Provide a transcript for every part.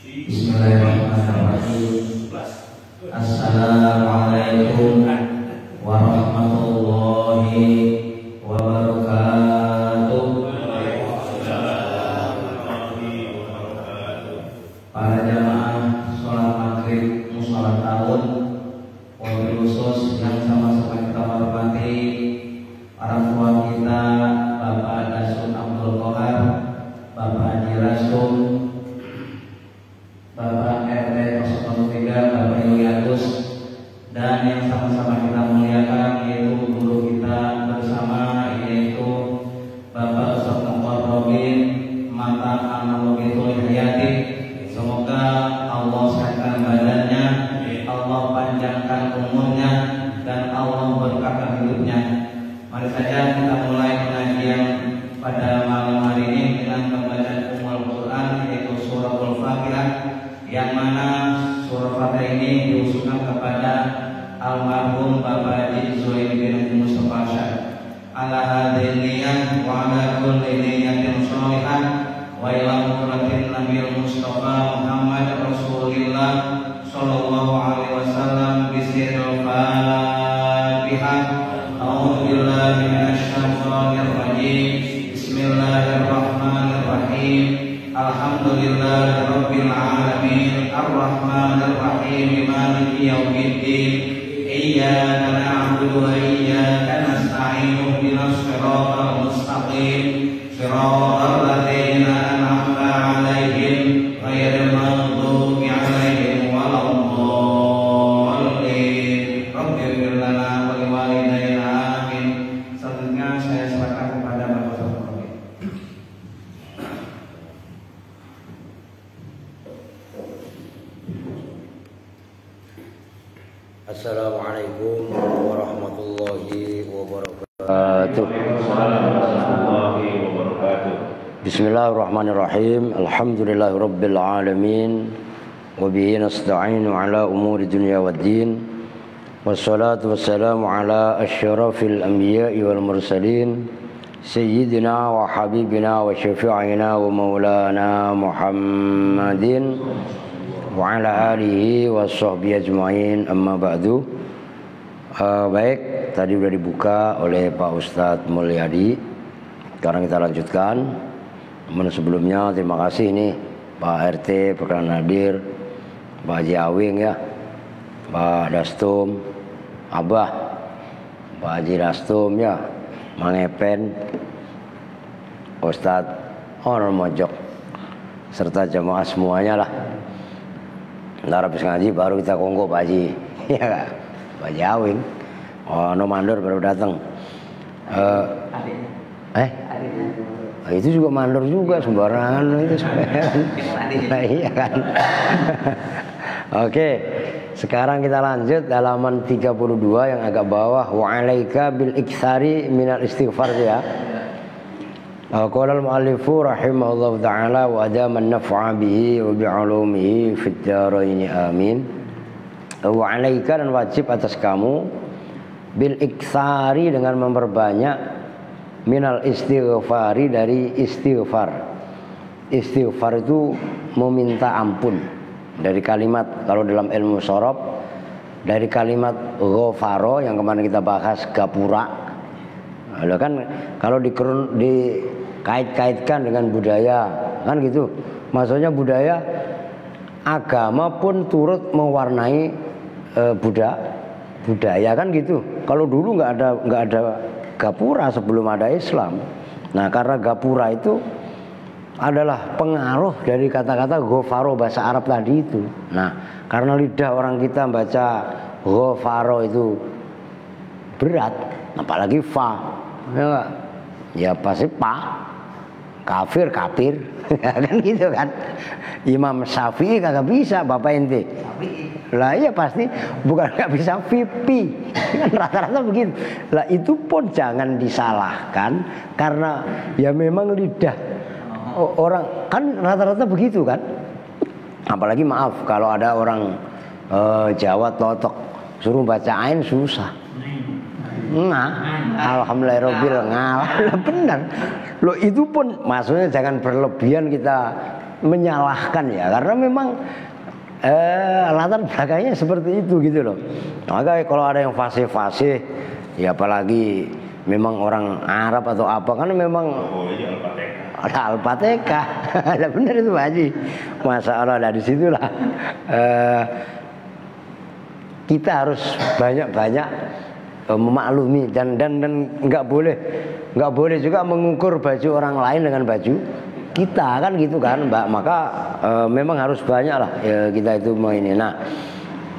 Bismillahirrahmanirrahim. Assalamualaikum warahmatullahi wabarakatuh. Para jamaah sholat maghrib musholat tahun, wabil khusus yang sama-sama kita hormati orang tua kita, Bapak Dasun Abdul Qahar, Bapak Haji Rastum, Bapak RT 03, Bapak Yuliatus, dan yang sama-sama kita muliakan yaitu guru kita bersama, yaitu Bapak Ustaz Muqarrabin Mata Analogitul Hayati. Semoga Allah sehatkan badannya, Allah panjangkan umurnya, dan Allah berkahkan hidupnya. Mari saja kita mulai pengajian pada malam hari ini dengan pembacaan Ummul Quran, yaitu surah Al-Fatihah, yang mana surah Fatihah ini diusulkan kepada almarhum Bapak Haji Zuhair bin Mustafa Syah. Ala hadhihi niyyah wa ala kulli niyyatin shalihah wa ila qudratin Nabi Mustafa Muhammad Rasulullah sallallahu alaihi wasallam bisirul Fatihah. A'udzu billahi minasy syaithanir rajim. Bismillahirrahmanirrahim. Alhamdulillahirabbil alamin arrahmanir rahim maliki yaumiddin iyyaka na'budu wa iyyaka nasta'in ihdinas siratal mustaqim siratal ladzina an'amta 'alaihim ghairil maghdubi 'alaihim waladdallin. Rabbighfir lana wa liwalidayna amin. Selanjutnya saya serahkan kepada Bapak Sokobi. Assalamualaikum warahmatullahi wabarakatuh. Bismillahirrahmanirrahim. Alhamdulillahirabbil alamin. Wa bihi nasta'inu ala umuri dunya waddin. Wassalatu wassalamu ala asyrafil anbiya'i wal mursalin. Sayyidina wa habibina wa syafi'ina wa maulana Muhammadin wa ala alihi wa sahbihi ajma'in, amma ba'du. Baik, tadi sudah dibuka oleh Pak Ustadz Mulyadi. Sekarang kita lanjutkan. Namun sebelumnya terima kasih nih Pak RT Perkenan Nadir, Pak Haji Awing ya, Pak Dastum, Abah, Pak Haji Dastum ya, Mang Epen, Ustadz Honor Mojok, serta jamaah semuanya lah. Ntar habis ngaji baru kita kongko Pak Haji, ya Kak, Pak Haji Awing. Oh, no mandor baru datang. Itu juga mandor juga sembarangan itu. Nah, iya kan. Oke, sekarang kita lanjut halaman 32 yang agak bawah. Wa 'alaika bil iktsari minal istighfar ya. Qala al-mu'allifu rahimahullahu ta'ala wa adama an-naf'a bihi wa bi'ulumihi fid dharain amin. Wa 'alaika, dan wajib atas kamu, bil iktsari, dengan memperbanyak, minal istighfari, dari istighfar. Istighfar itu meminta ampun. Dari kalimat, kalau dalam ilmu shorof, dari kalimat ghafaro yang kemarin kita bahas, gapura. Lalu kan kalau dikait-kaitkan dengan budaya, kan gitu. Maksudnya budaya, agama pun turut mewarnai budaya kan gitu. Kalau dulu nggak ada gapura sebelum ada Islam. Nah, karena gapura itu adalah pengaruh dari kata-kata ghafaro, bahasa Arab tadi itu. Nah, karena lidah orang kita baca ghafaro itu berat, apalagi fa, ya pasti pa, kafir kan gitu kan. Imam Syafi'i kagak bisa, bapak ente. Lah iya pasti, bukan nggak bisa pipi, kan rata-rata begitu. Lah itu pun jangan disalahkan, karena ya memang lidah orang kan rata-rata begitu kan. Apalagi maaf kalau ada orang Jawa totok suruh baca ain susah. Nah, alhamdulillahirabbil ngalah benar. Loh itu pun maksudnya jangan berlebihan kita menyalahkan ya, karena memang latar belakangnya seperti itu gitu loh. Maka kalau ada yang fasih-fasih, ya apalagi memang orang Arab atau apa, kan memang ada Al-Fatihah. Ada benar itu Pak Haji. Masya Allah, dari situlah kita harus banyak-banyak memaklumi dan nggak boleh juga mengukur baju orang lain dengan baju kita, kan gitu kan Mbak. Maka memang harus banyak lah ya, kita itu mau ini. Nah,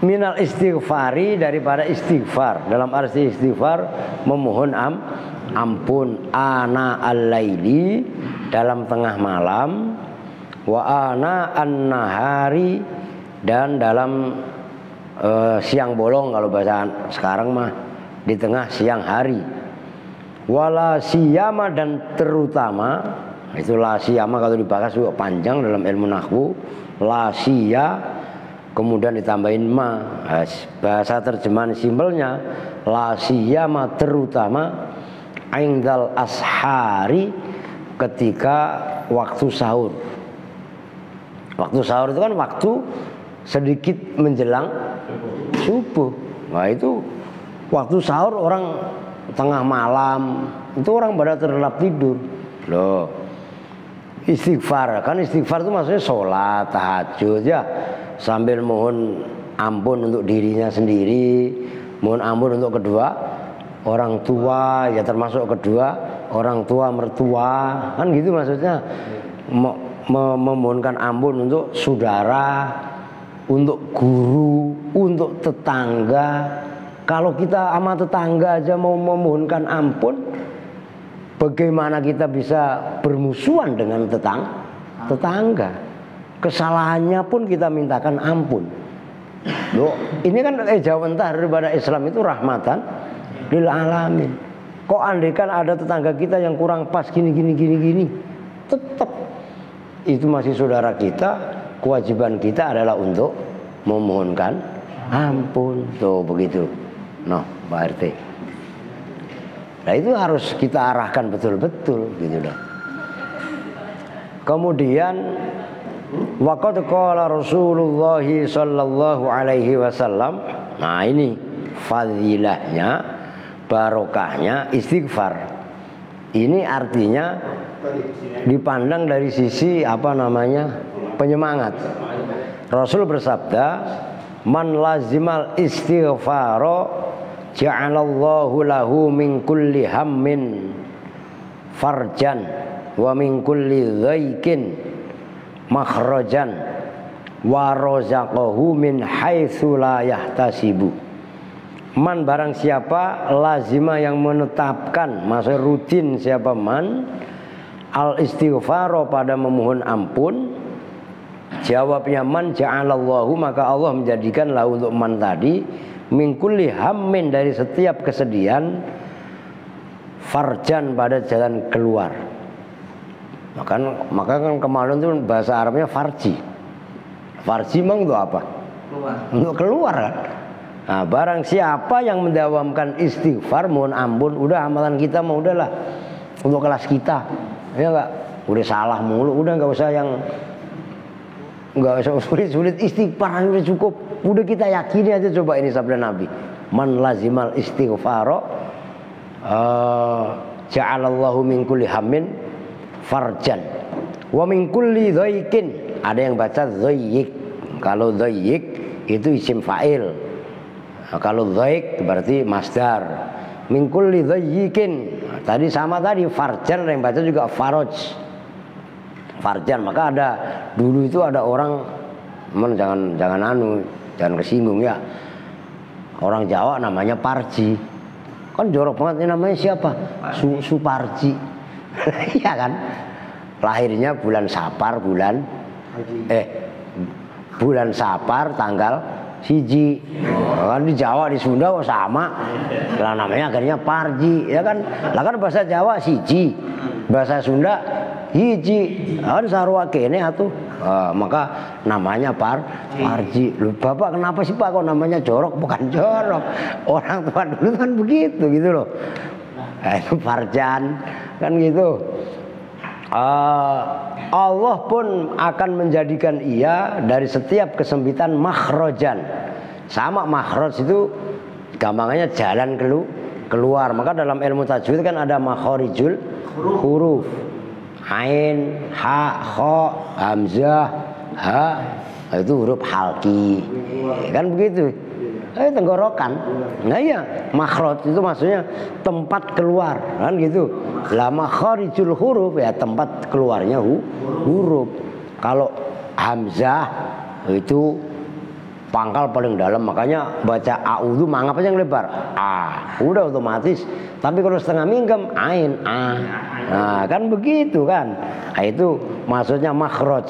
minal istighfari, daripada istighfar, dalam arti istighfar memohon ampun, ana al-laili, dalam tengah malam, wa ana an-nahari, dan dalam siang bolong, kalau bahasa sekarang mah di tengah siang hari. Wala siyama, dan terutama, itu la siyama kalau dibahas juga panjang dalam ilmu nahwu. La siya kemudian ditambahin ma, bahasa terjemahan simpelnya la siyama, terutama indal ashari, ketika waktu sahur. Waktu sahur itu kan waktu sedikit menjelang subuh. Nah itu waktu sahur, orang tengah malam itu orang pada terlelap tidur loh. Istighfar, kan istighfar itu maksudnya sholat, tahajud ya, sambil mohon ampun untuk dirinya sendiri, mohon ampun untuk kedua orang tua, ya termasuk kedua orang tua mertua, kan gitu maksudnya. Memohonkan ampun untuk saudara, untuk guru, untuk tetangga. Kalau kita sama tetangga aja mau memohonkan ampun, bagaimana kita bisa bermusuhan dengan tetangga? Kesalahannya pun kita mintakan ampun. Loh, ini kan jauh entah daripada Islam itu rahmatan lil alamin. Kok andaikan ada tetangga kita yang kurang pas gini, tetap itu masih saudara kita. Kewajiban kita adalah untuk memohonkan ampun. Tuh begitu. Noh, Pak RT. Nah itu harus kita arahkan betul-betul gitu loh. Kemudian waqad qala Rasulullah sallallahu alaihi wasallam. Nah ini fadilahnya, barokahnya istighfar. Ini artinya dipandang dari sisi apa namanya, penyemangat. Rasul bersabda, man lazimal istighfaro ja'alallahu lahu min kulli hammin farjan wa min kulli dhaikin makhrajan wa razaqahu min haitsu la yahtasibu. Man, barang siapa, lazima yang menetapkan, maksudnya rutin, siapa man al istighfaro, pada memohon ampun. Jawabnya man, ja'alallahu, maka Allah menjadikan lahu untuk man tadi min kulli hammin, dari setiap kesedihan, farjan, pada jalan keluar. Maka kan kemarin itu bahasa Arabnya farji. Farji memang untuk apa? Keluar. Untuk keluar kan. Nah, barang siapa yang mendawamkan istighfar, mohon ampun, udah amalan kita mah udahlah untuk kelas kita, ya enggak, udah salah mulu, udah nggak usah sulit istighfar, udah cukup, udah kita yakini aja. Coba ini sabda Nabi, man lazimal istighfaro ja'alallahu min kulli hammin farjan wa min kulli dhaikin. Ada yang baca dhaik, kalau dhaik itu isim fa'il. Nah, kalau dhaik berarti masdar. Min kulli dhaikin, tadi sama tadi farjan, yang baca juga faraj, farjan. Maka ada dulu itu ada orang, jangan kesinggung ya, orang Jawa namanya Parji, kan jorok banget. Ini namanya siapa? Suparji. Iya kan, lahirnya bulan Sapar, bulan Sapar tanggal siji. Kan di Jawa, di Sunda kok sama lah, namanya akhirnya Parji, ya kan. Lah kan bahasa Jawa siji, bahasa Sunda hiji, kan sarua kene atuh. Maka namanya Parji. Loh, Bapak kenapa sih Pak kok namanya jorok? Bukan jorok, orang tua dulu kan begitu gitu loh. Itu Farjan kan gitu. Allah pun akan menjadikan ia dari setiap kesempitan makhrojan. Sama makhroj itu gampangannya jalan keluar. Maka dalam ilmu tajwid kan ada makhorijul huruf. Ain, ha, kha, hamzah, ha, itu huruf halki. Kan begitu. Tenggorokan. Nah iya, makhraj itu maksudnya tempat keluar, kan gitu. Lah makharijul huruf ya tempat keluarnya huruf. Kalau hamzah itu pangkal paling dalam, makanya baca a'udzu mangap aja yang lebar. Udah otomatis. Tapi kalau setengah minggem ain a. Nah, kan begitu kan. Nah, itu maksudnya makhraj.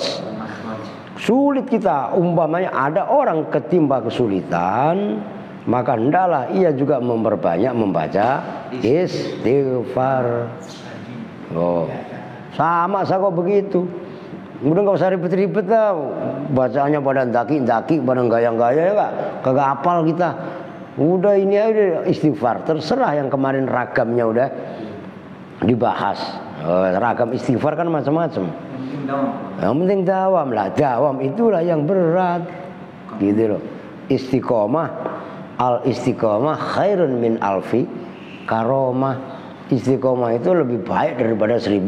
Sulit kita, umpamanya ada orang ketimpa kesulitan, maka hendaklah ia juga memperbanyak membaca istighfar. Sama saya kok begitu. Udah nggak usah ribet-ribet lah, bacaannya pada daki-daki, pada gaya-gaya ya nggak, kagak hafal kita. Udah ini aja istighfar, terserah yang kemarin ragamnya udah dibahas. Ragam istighfar kan macam-macam. Yang penting dawam lah, dawam itulah yang berat, gitu loh. Istiqomah, al istiqomah khairun min alfi karomah. Istiqomah itu lebih baik daripada 1000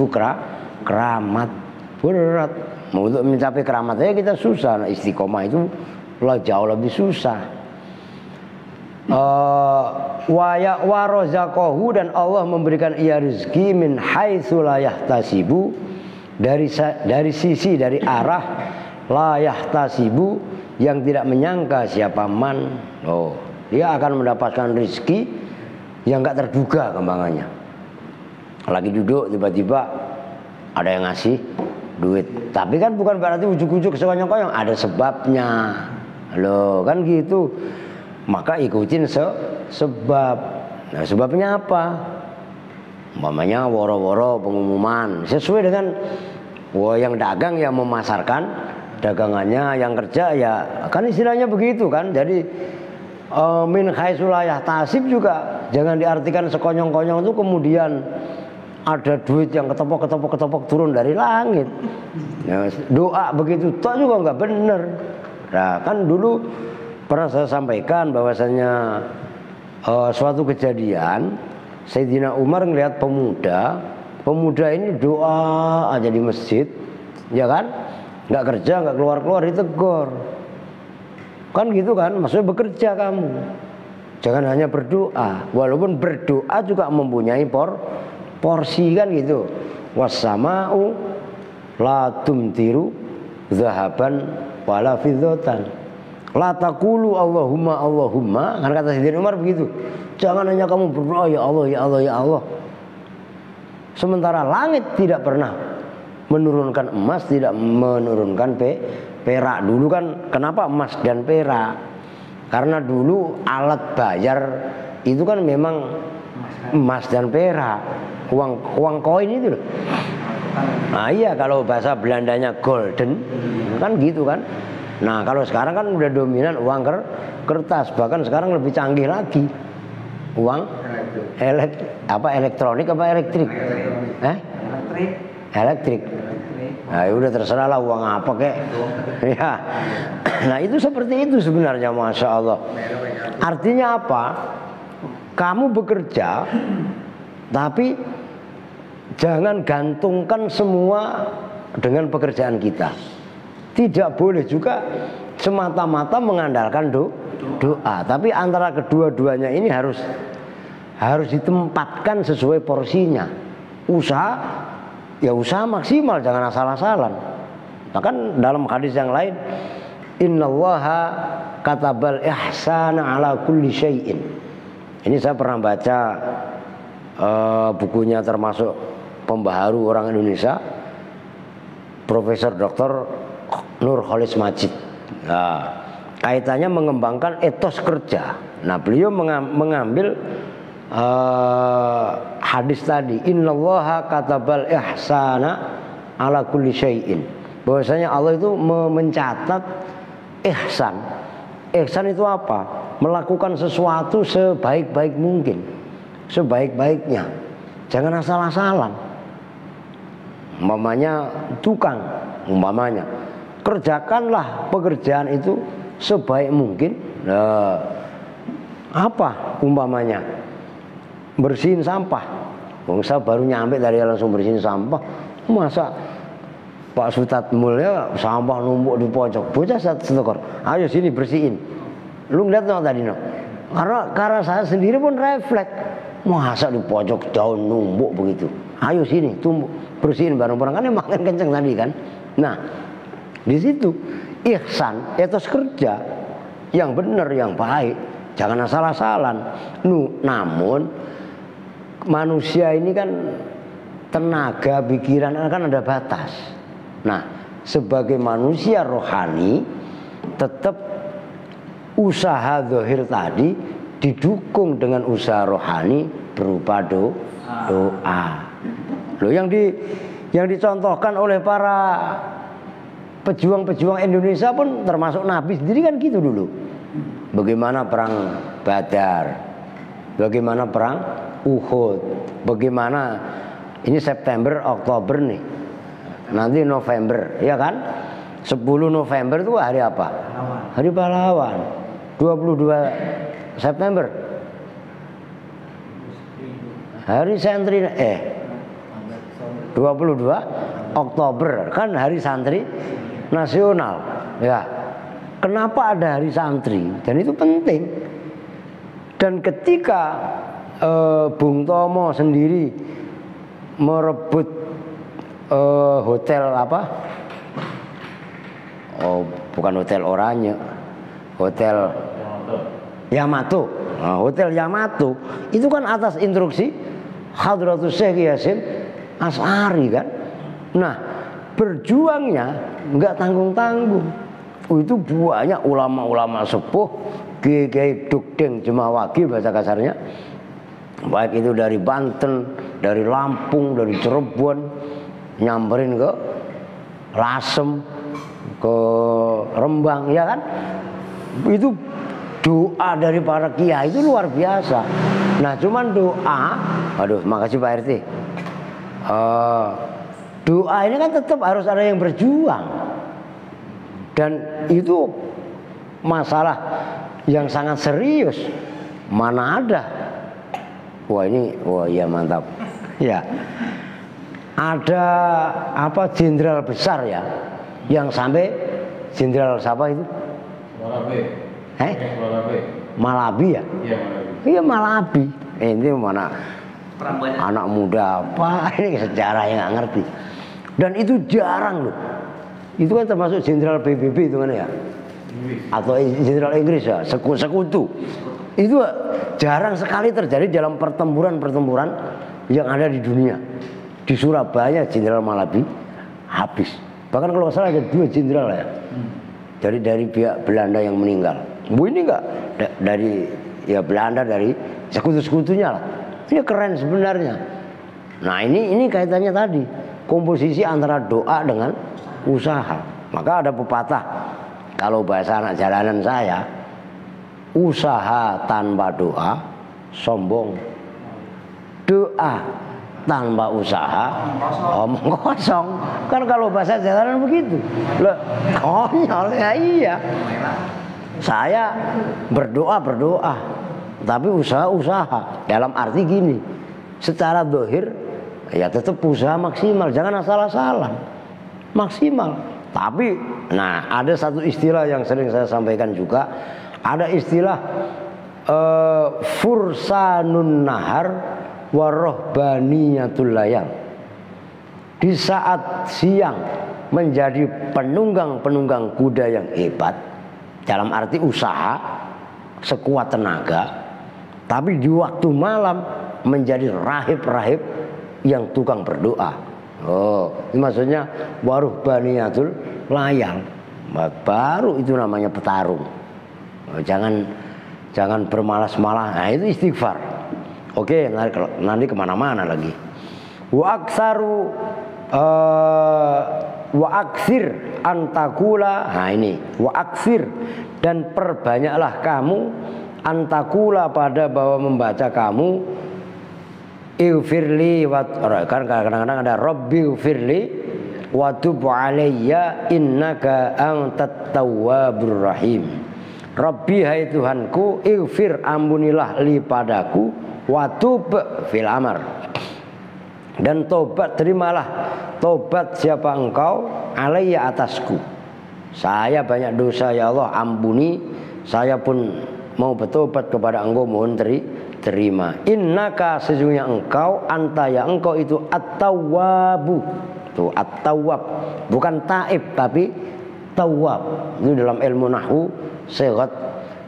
keramat. Berat. Untuk mencapai keramat aja kita susah. Nah, istiqomah itu jauh lebih susah. Wa razaqahu, dan Allah memberikan ia rezeki min haitsu la yahtasibu, dari sisi, dari arah la yahtasibu, yang tidak menyangka siapa man. Dia akan mendapatkan rezeki yang enggak terduga kembangannya. Lagi duduk tiba-tiba ada yang ngasih duit, tapi kan bukan berarti ujuk-ujuk sekonyong-konyong, ada sebabnya loh, kan gitu. Maka ikutin sebab. Nah, sebabnya apa? Umpamanya woro-woro pengumuman sesuai dengan yang dagang ya memasarkan dagangannya, yang kerja ya kan istilahnya begitu kan. Jadi min haitsu la yahtasib juga jangan diartikan sekonyong-konyong itu kemudian ada duit yang ketopok turun dari langit. Ya, doa begitu toh juga nggak bener. Nah, kan dulu pernah saya sampaikan bahwasanya suatu kejadian Sayyidina Umar ngelihat pemuda ini doa aja di masjid, ya kan? Nggak kerja, nggak keluar ditegur. Kan gitu kan, maksudnya bekerja kamu. Jangan hanya berdoa, walaupun berdoa juga mempunyai porsi kan gitu. Wassama'u la tumtiru zahaban wala fiddatan. La taqulu Allahumma, kan kata Sayyidina Umar begitu. Jangan hanya kamu berdoa ya Allah ya Allah ya Allah. Sementara langit tidak pernah menurunkan emas, tidak menurunkan perak. Dulu kan kenapa emas dan perak? Karena dulu alat bayar itu kan memang emas dan perak. Uang koin itu loh. Nah iya, kalau bahasa Belandanya golden kan gitu kan. Nah kalau sekarang kan udah dominan uang kertas, bahkan sekarang lebih canggih lagi. Uang elektronik apa elektrik? Elektrik. Nah udah terserah lah uang apa kek. Ya. Nah itu seperti itu sebenarnya, Masya Allah. Artinya apa? Kamu bekerja, tapi jangan gantungkan semua dengan pekerjaan kita. Tidak boleh juga semata-mata mengandalkan doa. Tapi antara kedua-duanya ini harus ditempatkan sesuai porsinya. Usaha ya usaha maksimal, jangan asal-asalan. Bahkan dalam hadis yang lain, innallaha katabal ihsana ala kulli syai'in. Ini saya pernah baca bukunya, termasuk pembaharu orang Indonesia, Profesor Dr. Nur Khalis Majid. Nah, kaitannya mengembangkan etos kerja. Nah, beliau mengambil hadis tadi, innallaha katabal ihsana ala kulli syai'in. Bahwasanya Allah itu mencatat ihsan. Ihsan itu apa? Melakukan sesuatu sebaik-baik mungkin, sebaik-baiknya. Jangan asal-asalan. umpamanya tukang, umpamanya kerjakanlah pekerjaan itu sebaik mungkin. Apa umpamanya? Bersihin sampah. Saya baru nyampe dari langsung bersihin sampah. Masa Pak Sutat Mulya sampah numpuk di pojok. Bocah setekor, ayo sini bersihin. Lu ngeliat no tadi no? Karena saya sendiri pun refleks. Masa di pojok daun numpuk begitu. Ayo sini tumbuk bersihin bareng-bareng, kan makan kenceng tadi kan. Nah di situ ihsan, etos kerja yang benar, yang baik, jangan asal-asalan. Namun manusia ini kan tenaga pikiran kan ada batas. Nah sebagai manusia rohani tetap usaha zahir tadi didukung dengan usaha rohani berupa doa. Loh yang dicontohkan oleh para pejuang-pejuang Indonesia pun termasuk Nabi sendiri kan gitu dulu. Bagaimana perang Badar, bagaimana perang Uhud, bagaimana ini September, Oktober nih, nanti November, ya kan? 10 November itu hari apa? Hari Pahlawan. 22 September hari santri 22 Oktober kan hari santri nasional ya. Kenapa ada hari santri? Dan itu penting. Dan ketika Bung Tomo sendiri merebut hotel apa? Oh, bukan hotel Oranye, hotel Yamato. Nah, hotel Yamato itu kan atas instruksi Hadratus Syekh Yasin Asy'ari kan. Nah, berjuangnya nggak tanggung-tanggung. Itu banyak ulama-ulama sepuh, kiai dukdeng Jemawagi bahasa kasarnya. Baik itu dari Banten, dari Lampung, dari Cirebon, nyamperin ke Lasem, ke Rembang, ya kan? Itu doa dari para kiai itu luar biasa. Nah cuman doa, aduh makasih Pak RT. Doa ini kan tetap harus ada yang berjuang. Dan itu masalah yang sangat serius. Mana ada? Wah iya mantap. Ya, ada apa jenderal besar ya, yang sampai jenderal siapa itu? Malabi ya? Iya Malabi. Ini mana anak muda apa ini sejarah yang nggak ngerti. Dan itu jarang loh. Itu kan termasuk jenderal PBB itu kan ya? Atau jenderal Inggris ya, sekutu. Itu jarang sekali terjadi dalam pertempuran-pertempuran yang ada di dunia. Di Surabaya jenderal Malabi habis. Bahkan kalau nggak salah ada 2 jenderal ya. Dari pihak Belanda yang meninggal. Bu ini enggak dari ya Belanda, dari sekutu-sekutunya lah. Ini keren sebenarnya. Nah ini kaitannya tadi komposisi antara doa dengan usaha. Maka ada pepatah kalau bahasa anak jalanan saya, usaha tanpa doa sombong, doa tanpa usaha omong kosong. Kan kalau bahasa jalanan begitu. Loh, konyol ya iya. Saya berdoa, tapi usaha. Dalam arti gini, secara zahir ya tetap usaha maksimal, jangan asal-asalan. Maksimal. Tapi, nah ada satu istilah yang sering saya sampaikan juga, ada istilah fursanun nahar warohbaniyatul layang. Di saat siang menjadi penunggang kuda yang hebat, dalam arti usaha sekuat tenaga, tapi di waktu malam menjadi rahib-rahib yang tukang berdoa. Oh, ini maksudnya waruhbaniyatul layang. Baru itu namanya petarung. Oh, jangan bermalas-malas. Nah, itu istighfar. Oke, nanti kemana-mana lagi. Wa aksir antakula. Nah ini wa aksir, dan perbanyaklah kamu antakula pada bahwa membaca kamu ighfirli kan kadang-kadang ada Rabbi ighfirli wa tub alayya innaka antat tawwabur rahim. Rabbi hai Tuhanku, ighfir ampunilah li padaku, wa tub fil amr, dan tobat, terimalah tobat siapa engkau, alayya atasku. Saya banyak dosa ya Allah, ampuni. Saya pun mau bertobat kepada engkau, mohon terima. Innaka sesungguhnya engkau, anta ya engkau itu at-tawwabu. Tuh at-tawwab, bukan taib tapi tawwab. Itu dalam ilmu nahwu sighat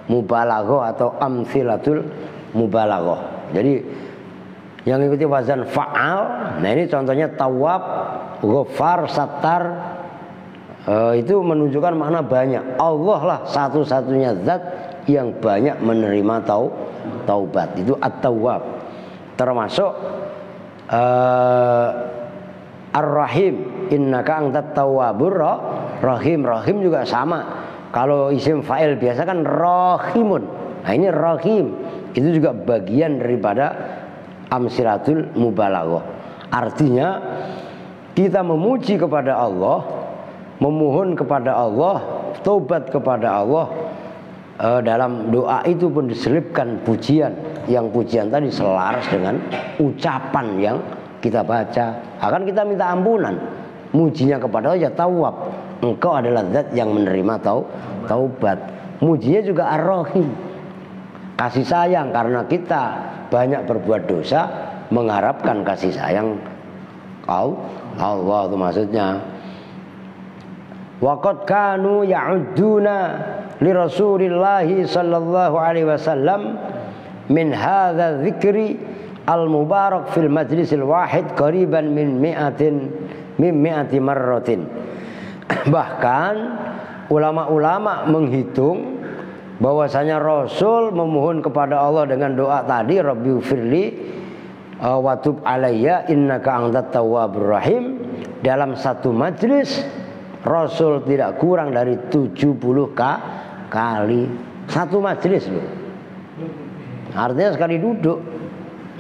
mubalaghah atau amtsilatul mubalaghah. Jadi yang ikuti wazan fa'al. Nah ini contohnya tawwab, ghafar, sattar. Itu menunjukkan makna banyak. Allah lah satu-satunya zat yang banyak menerima taubat. Itu at-tawwab. Termasuk ar-rahim, innaka antat tawwabur rahim. Rahim juga sama. Kalau isim fa'il biasa kan rahimun. Nah ini rahim. Itu juga bagian daripada amsilatul mubalaghah. Artinya kita memuji kepada Allah, memohon kepada Allah, taubat kepada Allah. Dalam doa itu pun diselipkan pujian, yang pujian tadi selaras dengan ucapan yang kita baca. Akan kita minta ampunan, mujinya kepada Allah ya tawwab, engkau adalah zat yang menerima taubat. Mujinya juga ar-rahim, kasih sayang, karena kita banyak berbuat dosa, mengharapkan kasih sayang Allah itu maksudnya. Waqad kanu ya'udduna li Rasulillahi sallallahu alaihi wasallam min hadza dzikri al-mubarak fil majlisil wahid qariban min mi'ati marratin. Bahkan ulama-ulama menghitung bahwasanya Rasul memohon kepada Allah dengan doa tadi, Rabbi firli wa tub alayya innaka antat tawwabur rahim, dalam satu majlis Rasul tidak kurang dari 70 kali. Satu majlis loh. Artinya sekali duduk.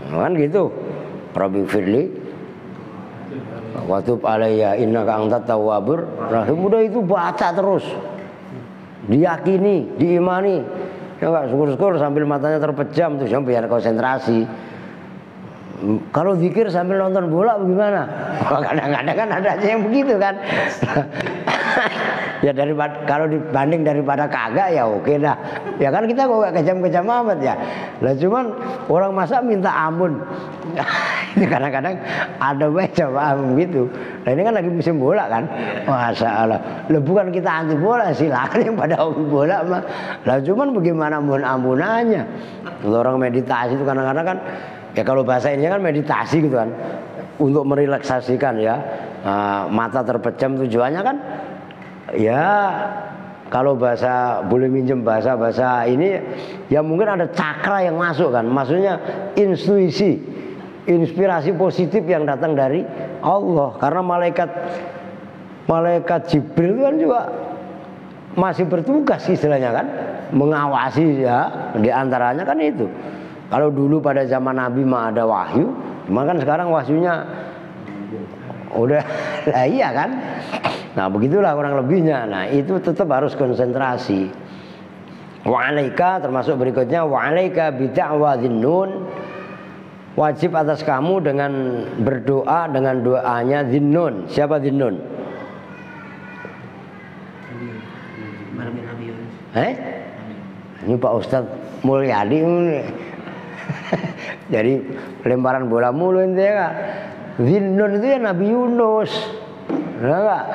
Kan gitu. Rabbi firli wa tub alayya innaka antat tawwabur rahim. Udah itu baca terus. Diyakini, diimani. Ya enggak syukur-syukur sambil matanya terpejam tuh, biar konsentrasi. Kalau zikir sambil nonton bola bagaimana? Kadang-kadang kan ada aja yang begitu kan. Ya daripada, kalau dibanding daripada kagak ya oke dah. Ya kan kita kok gak kejam-kejam amat ya. Lah cuman orang masa minta ampun. Ini kadang-kadang ada baca paham gitu. Nah ini kan lagi musim bola kan. Masya Allah. Lah bukan kita anti bola, silakan yang pada hobi bola mah. Lah cuman bagaimana mohon ampunannya. Orang meditasi itu kadang-kadang kan, ya kalau bahasa ini kan meditasi gitu kan, untuk merelaksasikan ya, mata terpejam tujuannya kan, ya kalau bahasa boleh minjem bahasa ini, ya mungkin ada cakra yang masuk kan, maksudnya intuisi, inspirasi positif yang datang dari Allah. Karena malaikat Jibril kan juga masih bertugas istilahnya kan, mengawasi ya, diantaranya kan itu. Kalau dulu pada zaman Nabi mah ada wahyu, cuma kan sekarang wahyunya udah lah iya kan. Nah begitulah kurang lebihnya. Nah itu tetap harus konsentrasi. Wa alaika, termasuk berikutnya, wa alaika bid'wa dzinnun, wajib atas kamu dengan berdoa dengan doanya Dzinnun. Siapa Dzinnun? Ini Pak Ustadz Mulyadi ini. Jadi lemparan bola mulu ini ya. Dzinnun itu ya Nabi Yunus. Enggak?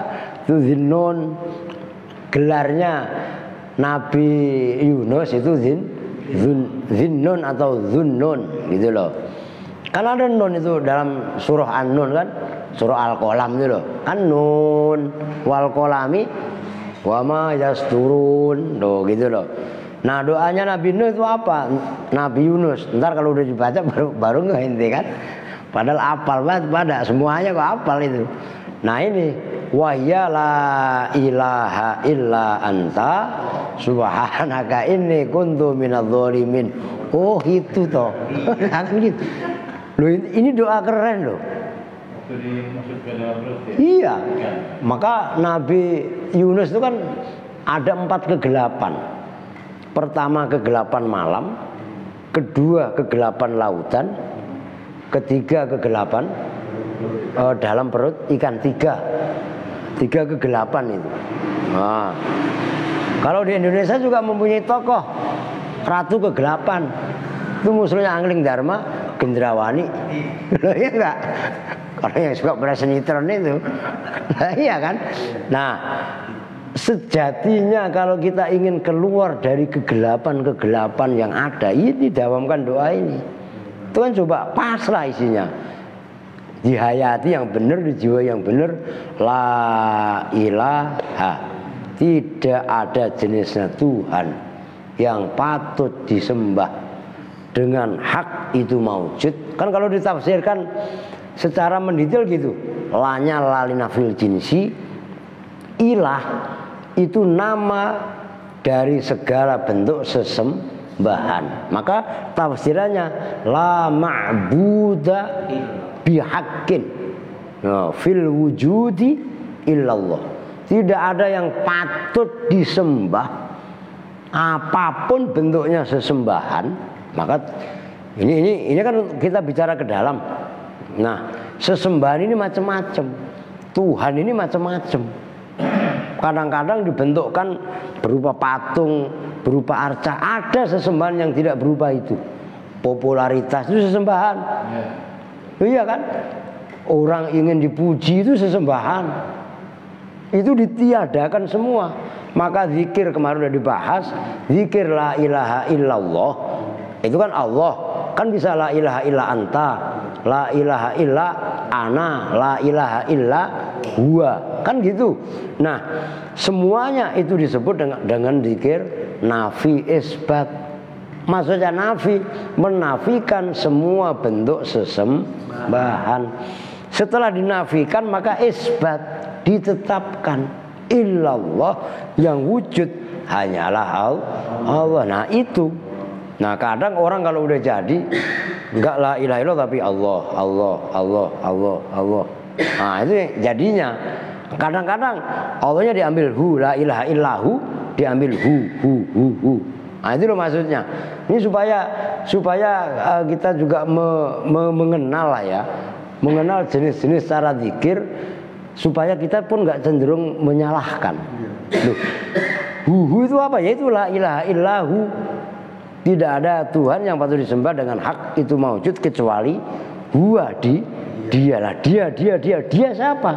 Itu Dzinnun. Gelarnya Nabi Yunus itu Dzinnun atau Dzunnun gitu loh. Kan ada nun itu dalam surah An-Nun kan, surah Al-Qalam itu loh. Kan nun wal qalami wa ma yasturun loh gitu loh. Nah doanya Nabi Nuh itu apa? Nabi Yunus. Ntar kalau udah dibaca baru ngehenti kan. Padahal apal banget pada semuanya kok apal itu. Nah ini wahya la ilaha illa anta subhanaka inni kuntu minadz dzalimin. Oh itu toh. Gitu. Loh ini doa keren loh. Masuk ke dalam perut ya? Iya. Maka Nabi Yunus itu kan ada 4 kegelapan. Pertama kegelapan malam, kedua kegelapan lautan, ketiga kegelapan dalam perut ikan. Tiga kegelapan itu. Nah, kalau di Indonesia juga mempunyai tokoh Ratu Kegelapan. Itu musuhnya Angling Dharma, Gendrawani. Loh iya enggak? Kalau yang suka pada sinetron itu. Nah, iya kan? Nah, sejatinya kalau kita ingin keluar dari kegelapan-kegelapan yang ada, ini didawamkan doa ini. Itu kan coba pasrah isinya. Dihayati yang benar, di jiwa yang benar. La ilaha, tidak ada jenisnya Tuhan yang patut disembah dengan hak itu maujud. Kan kalau ditafsirkan secara mendetail gitu, lanya lalina fil jinsi, ilah itu nama dari segala bentuk sesembahan. Maka tafsirannya la ma'buda bihaqqin fil wujudi illallah. Tidak ada yang patut disembah apapun bentuknya sesembahan. Maka ini kan kita bicara ke dalam. Nah, sesembahan ini macam-macam. Tuhan ini macam-macam. Kadang-kadang dibentukkan berupa patung, berupa arca. Ada sesembahan yang tidak berupa itu. Popularitas itu sesembahan. Iya kan? Orang ingin dipuji itu sesembahan. Itu ditiadakan semua. Maka zikir kemarin sudah dibahas. Zikir la ilaha illallah. Itu kan Allah. Kan bisa la ilaha illa anta, la ilaha illa ana, la ilaha illa huwa. Kan gitu. Nah, semuanya itu disebut dengan zikir nafi isbat. Maksudnya nafi, menafikan semua bentuk sesembahan. Setelah dinafikan maka isbat, ditetapkan. Illallah, yang wujud hanyalah Allah. Nah itu. Nah kadang orang kalau udah jadi enggak la ilaha illallah tapi Allah. Nah itu jadinya. Kadang-kadang Allahnya diambil hu, la ilaha illahu diambil hu. Nah itu loh maksudnya. Ini supaya kita juga mengenal lah ya, mengenal jenis-jenis cara zikir supaya kita pun nggak cenderung menyalahkan. Loh, hu itu apa? Yaitu la ilaha illahu. Tidak ada Tuhan yang patut disembah dengan hak itu maujud kecuali huwa dialah. Dia siapa?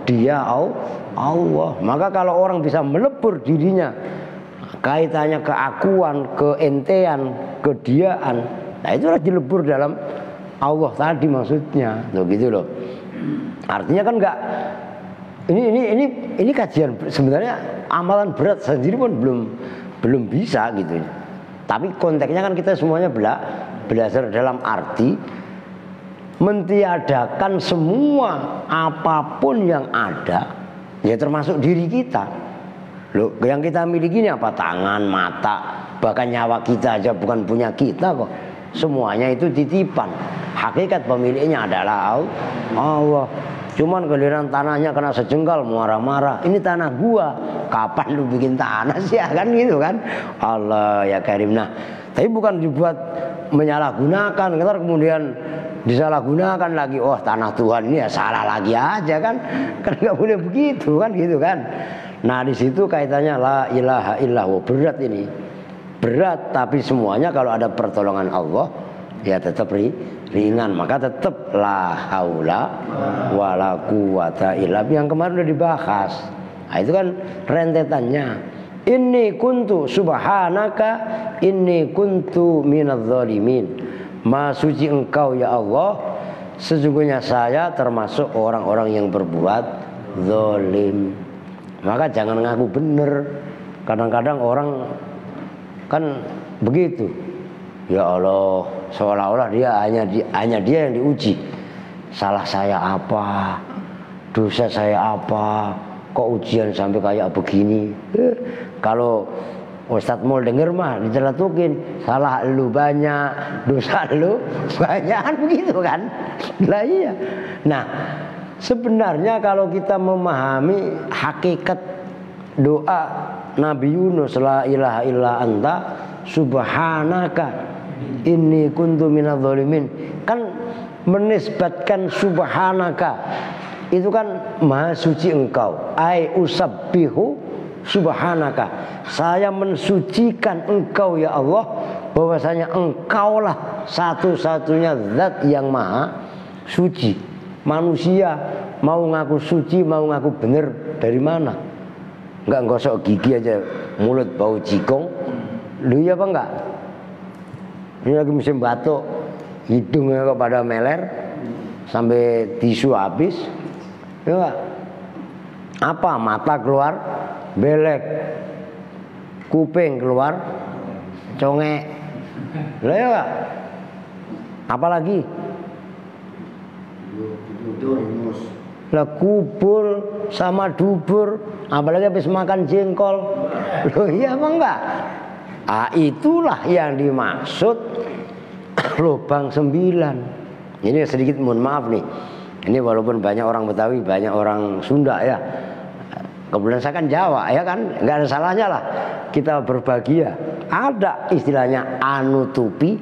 Dia Allah. Maka kalau orang bisa melebur dirinya kaitannya keakuan, keentean, kediaan, nah itulah dilebur dalam Allah tadi maksudnya. Loh gitu loh. Artinya kan enggak ini kajian sebenarnya amalan berat sendiri pun belum bisa gitu. Tapi konteksnya kan kita semuanya belajar dalam arti mentiadakan semua apapun yang ada, ya termasuk diri kita. Loh, yang kita miliki ini apa? Tangan, mata, bahkan nyawa kita aja bukan punya kita kok. Semuanya itu titipan. Hakikat pemiliknya adalah Allah. Cuman giliran tanahnya kena sejengkal marah-marah. Ini tanah gua. Kapan lu bikin tanah sih ya kan gitu kan? Allah ya karim. Nah, tapi bukan dibuat menyalahgunakan. Ntar kemudian disalahgunakan lagi. Oh tanah Tuhan ini ya salah lagi aja kan? Kan nggak boleh begitu kan gitu kan? Nah di situ kaitannya la ilaha illallah. Berat ini. Berat tapi semuanya kalau ada pertolongan Allah ya tetap ringan. Maka tetap la haula wala quwata illa billah yang kemarin udah dibahas. Nah itu kan rentetannya. Inni kuntu subhanaka inni kuntu minadz zalimin. Maha suci engkau ya Allah, sesungguhnya saya termasuk orang-orang yang berbuat zalim. Maka jangan ngaku bener. Kadang-kadang orang kan begitu. Ya Allah, seolah-olah dia hanya dia yang diuji. Salah saya apa? Dosa saya apa? Kok ujian sampai kayak begini? Kalau Ustadz mau denger mah diceletukin, salah lu banyak, dosa lu banyak kan begitu kan? Lah iya. Nah, Sebenarnya kalau kita memahami hakikat doa Nabi Yunus, la ilaha illa anta subhanaka inni kuntu minadz zalimin, kan menisbatkan subhanaka itu kan maha suci engkau, ai usabbihu subhanaka, saya mensucikan engkau ya Allah, bahwasanya engkaulah satu-satunya zat yang maha suci. Manusia mau ngaku suci, mau ngaku bener dari mana? Enggak gosok gigi aja mulut bau jikong. Lu ya apa enggak? Ini lagi musim batuk, hidungnya kok pada meler sampai tisu habis. Ya enggak? Apa? Mata keluar belek, kuping keluar congek. Lah ya enggak? Apalagi? Lah kubur sama dubur, apalagi habis makan jengkol. Loh iya apa enggak? Ah, itulah yang dimaksud lubang 9. Ini sedikit mohon maaf nih. Ini walaupun banyak orang Betawi, banyak orang Sunda ya. Kemudian saya kan Jawa ya kan, nggak ada salahnya lah kita berbahagia. Ada istilahnya anutupi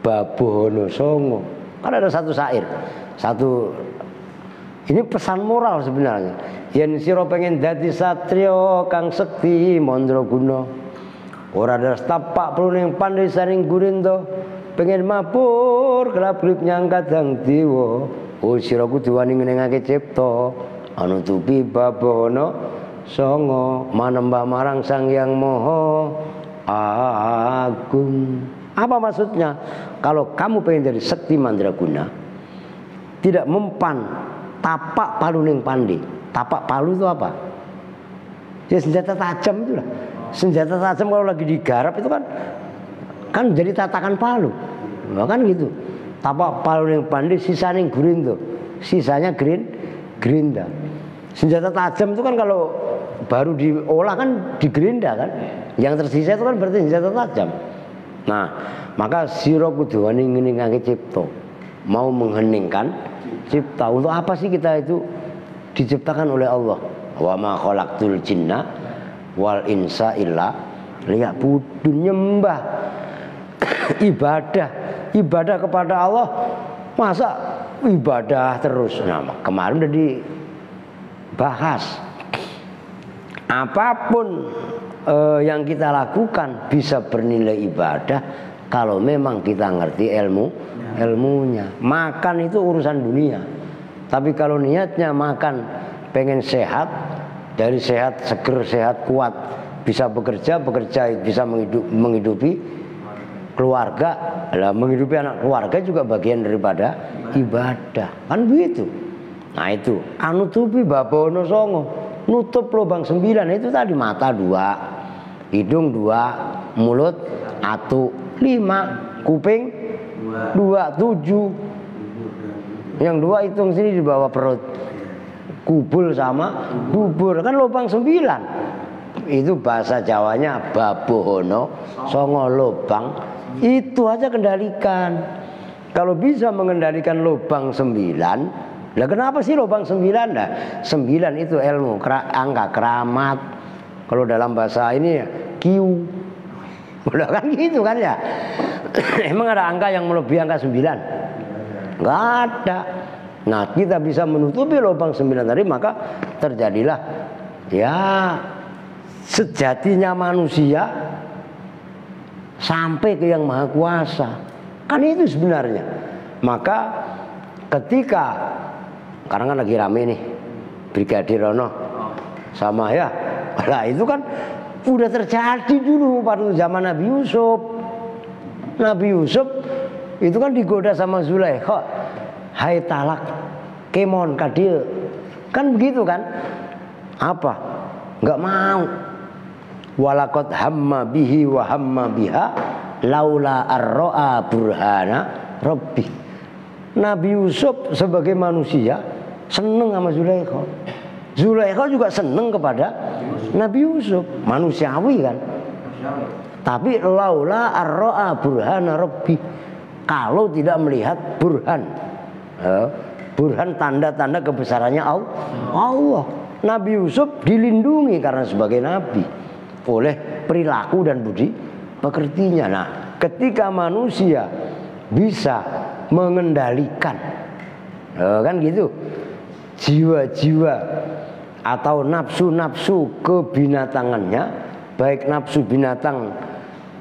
babono songo. Kan ada satu syair, satu ini pesan moral sebenarnya. Yen sira pengen dadi satrio kang sekti mandraguna, ora ada tapak perlu ning pandai saring gurindo, pengen mabur kelap-kelip nyangkat dang dewa. Oh sira kudu wani ngenengake cipta anutupi babono songo manembah marang Sang Hyang Maha Agung. Apa maksudnya? Kalau kamu pengen jadi sekti mandraguna, tidak mempan tapak palu ning pandi. Tapak palu itu apa? Ya senjata tajam itu lah. Senjata tajam kalau lagi digarap itu kan jadi tatakan palu. Nah, kan gitu. Tapak palu ning pandi, sisa ning gurindo. Sisanya gerinda. Senjata tajam itu kan kalau baru diolah kan digerinda kan. Yang tersisa itu kan berarti senjata tajam. Nah, maka sira kudu wani ngeningake cipta. Mau mengheningkan cipta. Untuk apa sih kita itu diciptakan oleh Allah? Wa ma khalaqtul jinna wal insa illa liya'budun, nyembah ibadah kepada Allah. Masa ibadah terus? Nah, kemarin udah dibahas. Apapun yang kita lakukan bisa bernilai ibadah kalau memang kita ngerti ilmunya. Makan itu urusan dunia, tapi kalau niatnya makan pengen sehat, dari sehat seger, sehat kuat, bisa bekerja bisa menghidupi keluarga. Lah menghidupi anak keluarga juga bagian daripada ibadah, kan begitu. Nah itu anutupi babono songo, nutup lubang 9 itu tadi, mata 2, hidung 2, mulut 1, 5, kuping 2, 7. Yang 2 hitung sini di bawah perut. Kubul sama bubur kan lubang 9. Itu bahasa Jawanya babono songo, lubang. Itu aja kendalikan. Kalau bisa mengendalikan lubang 9, lah kenapa sih lubang 9? Nah, 9 itu ilmu, angka keramat. Kalau dalam bahasa ini Q. Udah kan gitu kan ya. Emang ada angka yang melebihi angka 9? Enggak ada. Nah, kita bisa menutupi lubang 9 tadi, maka terjadilah ya sejatinya manusia sampai ke Yang Maha Kuasa. Kan itu sebenarnya. Maka ketika karena kan lagi rame nih Brigadir Rono sama ya, lah itu kan udah terjadi dulu pada zaman Nabi Yusuf. Nabi Yusuf itu kan digoda sama Zulaikha, hai talak kemon kadil, kan begitu kan? Apa? Nggak mau. Walakot hamma bihi wa hamma biha laula arro'a burhana rabbi. Nabi Yusuf sebagai manusia seneng sama Zulaikha. Zulaikha juga seneng kepada Nabi Yusuf, manusiawi kan. Tapi laula arro'a burhana rabbi, kalau tidak melihat burhan, burhan tanda-tanda kebesarannya Allah. Nabi Yusuf dilindungi karena sebagai nabi oleh perilaku dan budi pekertinya. Nah, ketika manusia bisa mengendalikan kan gitu jiwa-jiwa atau nafsu-nafsu kebinatangannya, baik nafsu binatang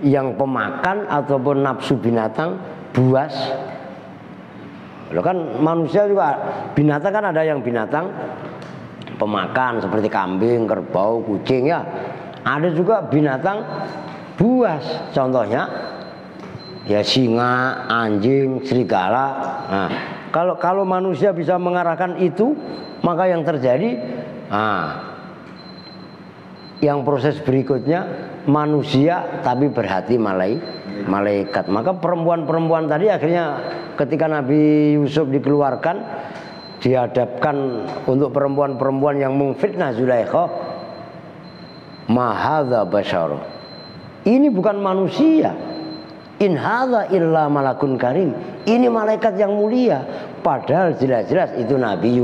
yang pemakan ataupun nafsu binatang buas. Loh kan manusia juga binatang kan ada yang binatang pemakan seperti kambing, kerbau, kucing ya. Ada juga binatang buas. Contohnya ya singa, anjing, serigala. Nah, kalau manusia bisa mengarahkan itu, maka yang terjadi yang proses berikutnya manusia tapi berhati malaikat. Maka perempuan-perempuan tadi akhirnya ketika Nabi Yusuf dikeluarkan, dihadapkan untuk perempuan-perempuan yang memfitnah Zulaikha, ma hadza basyar. Ini bukan manusia. In hadza illa malakun karim. Ini malaikat yang mulia. Padahal jelas-jelas itu Nabi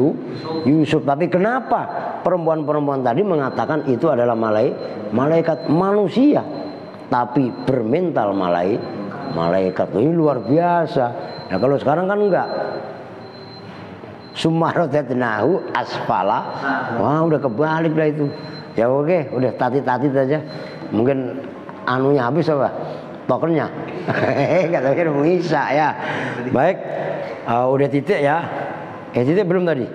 Yusuf. Tapi kenapa perempuan-perempuan tadi mengatakan itu adalah malaikat manusia, tapi bermental malaikat. Ini luar biasa. Nah kalau sekarang kan enggak. Sumarodatnahu asfala. Wah udah kebalik lah itu. Ya oke, udah tati-tati aja. Mungkin anunya habis apa? Tokennya. Enggak tahu kira bisa ya. Baik. Udah titik ya. Titik belum tadi?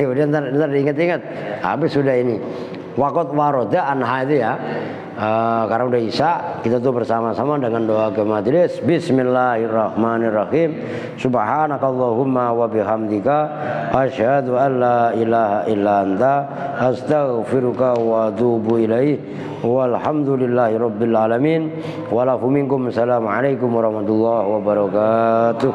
Udah ntar diingat-ingat. Habis sudah ini. Waqat waroda anha itu ya. Karena udah isya, kita tuh bersama-sama dengan doa ke majelis. Bismillahirrahmanirrahim. Subhanakallahumma wa bihamdika asyhadu an la ilaha illa anta astaghfiruka wa atubu ilaik. Walhamdulillahirabbil alamin. Wa lakum minkum. Assalamualaikum warahmatullahi wabarakatuh.